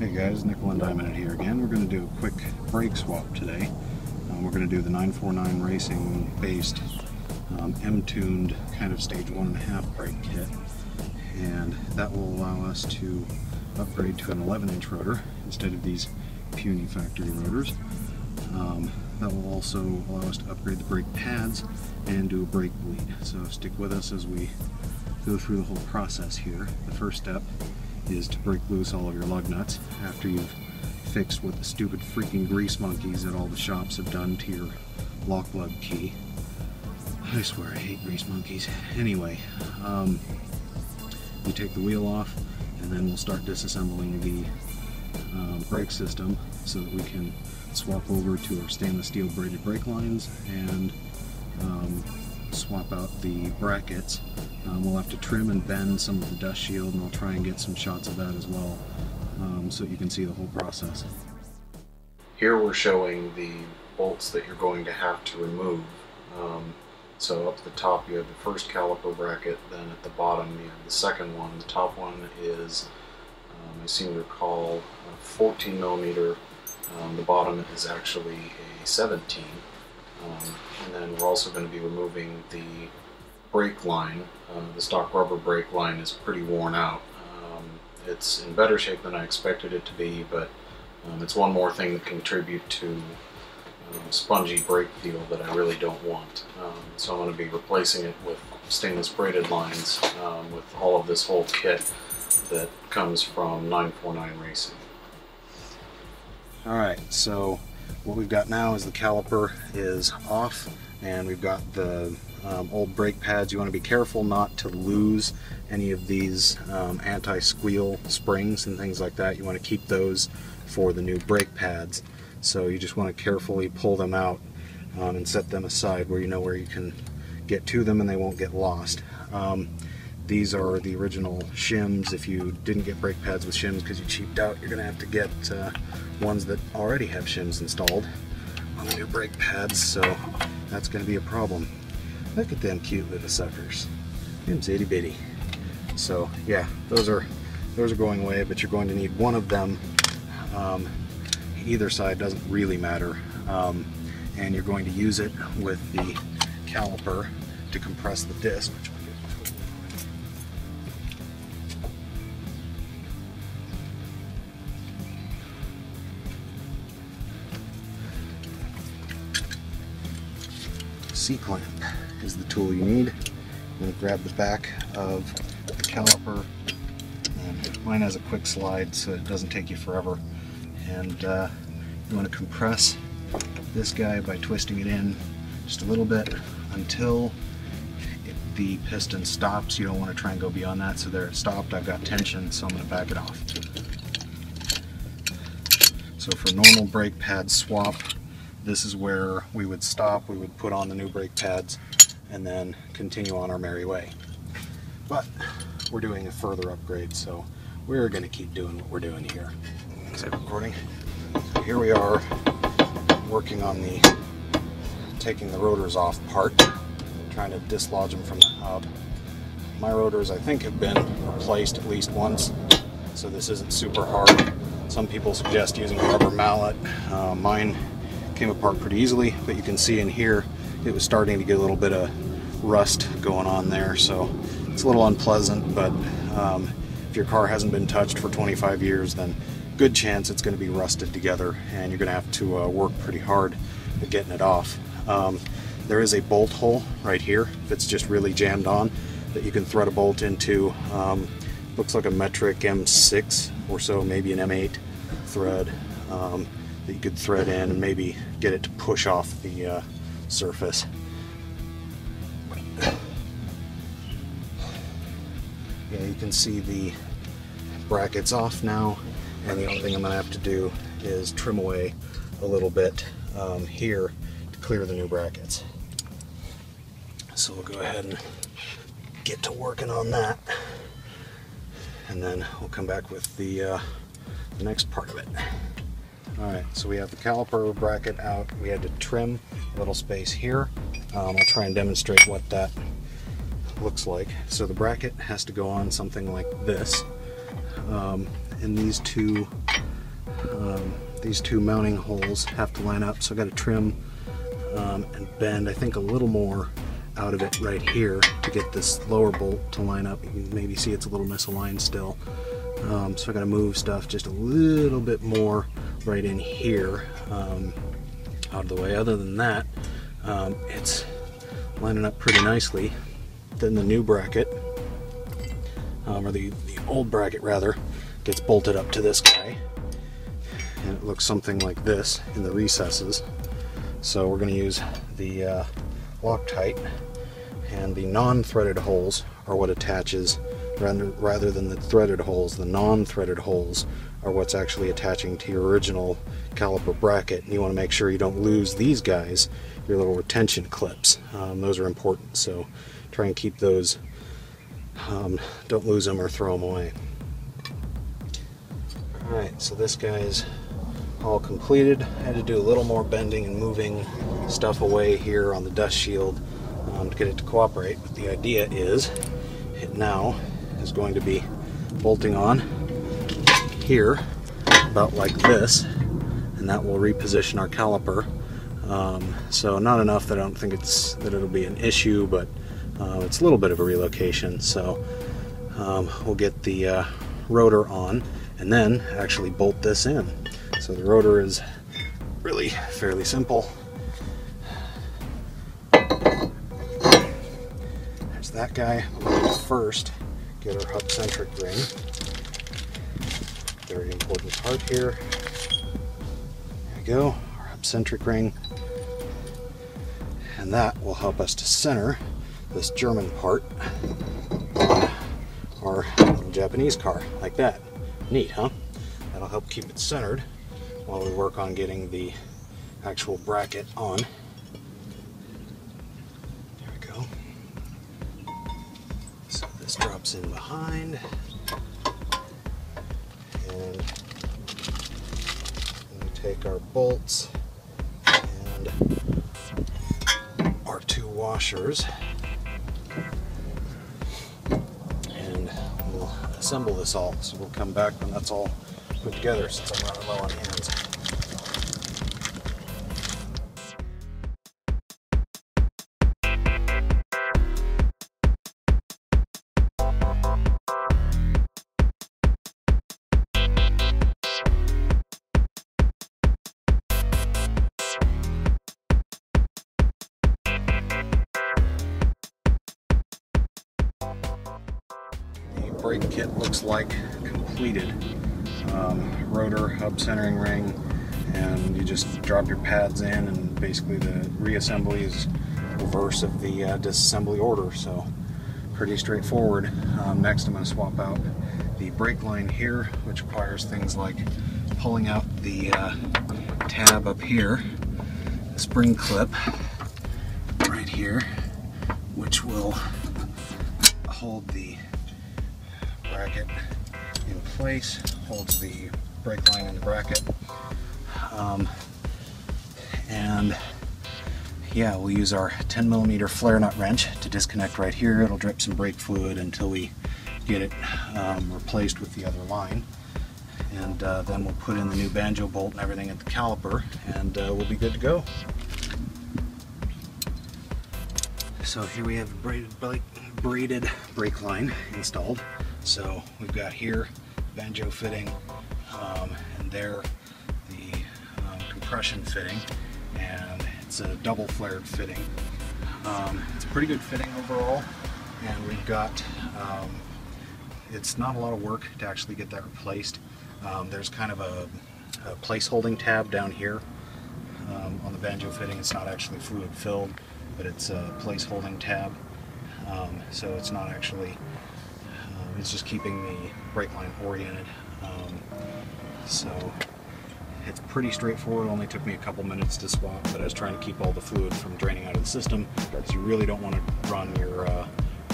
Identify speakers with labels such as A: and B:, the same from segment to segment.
A: Hey guys, Nickel and Diamond It here again. We're going to do a quick brake swap today. We're going to do the 949 Racing based M-Tuned kind of stage 1.5 brake kit, and that will allow us to upgrade to an 11-inch rotor instead of these puny factory rotors. That will also allow us to upgrade the brake pads and do a brake bleed. So stick with us as we go through the whole process here. The first step is to break loose all of your lug nuts after you've fixed what the stupid freaking grease monkeys at all the shops have done to your lock lug key. I swear I hate grease monkeys. Anyway, you take the wheel off and then we'll start disassembling the brake system so that we can swap over to our stainless steel braided brake lines and swap out the brackets. We'll have to trim and bend some of the dust shield, and I'll try and get some shots of that as well so you can see the whole process. Here we're showing the bolts that you're going to have to remove. So up at the top you have the first caliper bracket, then at the bottom you have the second one. The top one is, I seem to recall, 14 millimeter. The bottom is actually a 17. And then we're also going to be removing the brake line. The stock rubber brake line is pretty worn out. It's in better shape than I expected it to be, but it's one more thing that contribute to spongy brake feel that I really don't want. So I'm going to be replacing it with stainless braided lines with all of this whole kit that comes from 949 Racing. Alright, so what we've got now is the caliper is off, and we've got the old brake pads. You want to be careful not to lose any of these anti-squeal springs and things like that. You want to keep those for the new brake pads. So you just want to carefully pull them out and set them aside where you know where you can get to them and they won't get lost. These are the original shims. If you didn't get brake pads with shims because you cheaped out, you're going to have to get ones that already have shims installed on the new brake pads, so that's going to be a problem. Look at them cute little suckers. Them's itty bitty. So yeah, those are going away, but you're going to need one of them. Either side doesn't really matter, and you're going to use it with the caliper to compress the disc. C-clamp is the tool you need. I'm going to grab the back of the caliper, and mine has a quick slide so it doesn't take you forever, and you want to compress this guy by twisting it in just a little bit until the piston stops. You don't want to try and go beyond that. So there it stopped. I've got tension, so I'm going to back it off. So for normal brake pad swap, this is where we would stop. We would put on the new brake pads and then continue on our merry way. But we're doing a further upgrade, so we're going to keep doing what we're doing here. Is that recording? So here we are working on taking the rotors off part, trying to dislodge them from the hub. My rotors, I think, have been replaced at least once, so this isn't super hard. Some people suggest using a rubber mallet. Mine came apart pretty easily, but you can see in here it was starting to get a little bit of rust going on there, so it's a little unpleasant. But if your car hasn't been touched for 25 years, then good chance it's going to be rusted together, and you're going to have to work pretty hard at getting it off. There is a bolt hole right here, if it's just really jammed on, that you can thread a bolt into. Looks like a metric M6 or so, maybe an M8 thread that you could thread in and maybe get it to push off the surface. Yeah, you can see the brackets off now, and the only thing I'm going to have to do is trim away a little bit here to clear the new brackets. So we'll go ahead and get to working on that, and then we'll come back with the next part of it. Alright, so we have the caliper bracket out. We had to trim a little space here. I'll try and demonstrate what that looks like. So the bracket has to go on something like this, and these two these two mounting holes have to line up, so I got to trim and bend, I think, a little more out of it right here to get this lower bolt to line up. You can maybe see it's a little misaligned still. So I got to move stuff just a little bit more right in here out of the way. Other than that, it's lining up pretty nicely. Then the new bracket, or the old bracket rather, gets bolted up to this guy, and it looks something like this in the recesses. So we're going to use the Loctite, and the non-threaded holes are what attaches, rather than the threaded holes. The non-threaded holes are what's actually attaching to your original caliper bracket, and you want to make sure you don't lose these guys, your little retention clips. Those are important, so try and keep those, don't lose them or throw them away. Alright, so this guy's all completed. I had to do a little more bending and moving stuff away here on the dust shield to get it to cooperate, but the idea is it now is going to be bolting on here about like this, and that will reposition our caliper. So not enough that I don't think that it'll be an issue, but it's a little bit of a relocation. So we'll get the rotor on and then actually bolt this in. So the rotor is really fairly simple. There's that guy. We'll first get our hub-centric ring. Very important part here. There we go, our hub-centric ring. And that will help us to center this German part on our Japanese car, like that. Neat, huh? That'll help keep it centered while we work on getting the actual bracket on. There we go. So this drops in behind, and we take our bolts and our two washers, and we'll assemble this all. So we'll come back when that's all put together, since I'm running low on hands. The brake kit looks like completed. Rotor, hub centering ring, and you just drop your pads in, and basically the reassembly is reverse of the disassembly order, so pretty straightforward. Next I'm going to swap out the brake line here, which requires things like pulling out the tab up here, the spring clip right here, which will hold the bracket in place, holds the brake line in the bracket, and yeah, we'll use our 10mm flare nut wrench to disconnect right here. It'll drip some brake fluid until we get it replaced with the other line, and then we'll put in the new banjo bolt and everything at the caliper, and we'll be good to go. So here we have a braided brake line installed. So we've got here banjo fitting, and there the compression fitting, and it's a double flared fitting. It's a pretty good fitting overall, and we've got, it's not a lot of work to actually get that replaced. There's kind of a place holding tab down here on the banjo fitting. It's not actually fluid filled, but it's a place holding tab, so it's not actually, it's just keeping the brake line oriented. So it's pretty straightforward. It only took me a couple minutes to swap, but I was trying to keep all the fluid from draining out of the system, because you really don't want to run your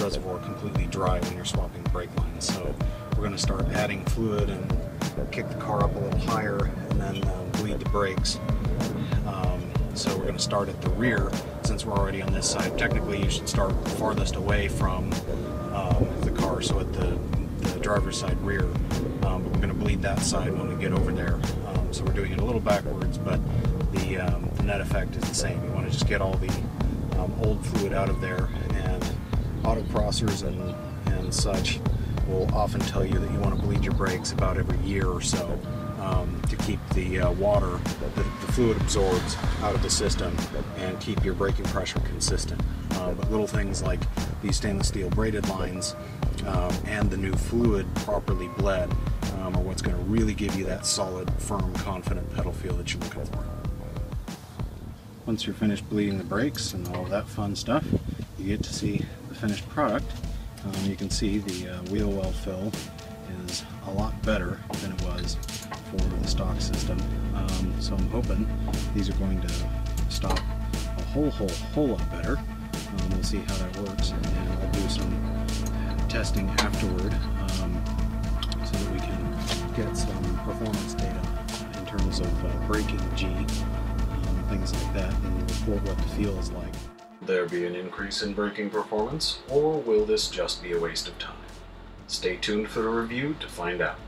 A: reservoir completely dry when you're swapping the brake lines. So we're going to start adding fluid and kick the car up a little higher, and then bleed the brakes. So we're going to start at the rear, since we're already on this side. Technically you should start farthest away from the car, so at the driver's side rear, but we're going to bleed that side when we get over there. So we're doing it a little backwards, but the net effect is the same. You want to just get all the old fluid out of there, and autocrossers and such will often tell you that you want to bleed your brakes about every year or so to keep the water, the fluid absorbs out of the system and keep your braking pressure consistent. But little things like these stainless steel braided lines and the new fluid properly bled are what's going to really give you that solid, firm, confident pedal feel that you're looking for. Once you're finished bleeding the brakes and all of that fun stuff, you get to see the finished product. You can see the wheel well fill is a lot better than it was for the stock system. So I'm hoping these are going to stop a whole lot better. We'll see how that works, and I'll do some testing afterward so that we can get some performance data in terms of braking G, things like that, and report what the feel is like. Will there be an increase in braking performance, or will this just be a waste of time? Stay tuned for the review to find out.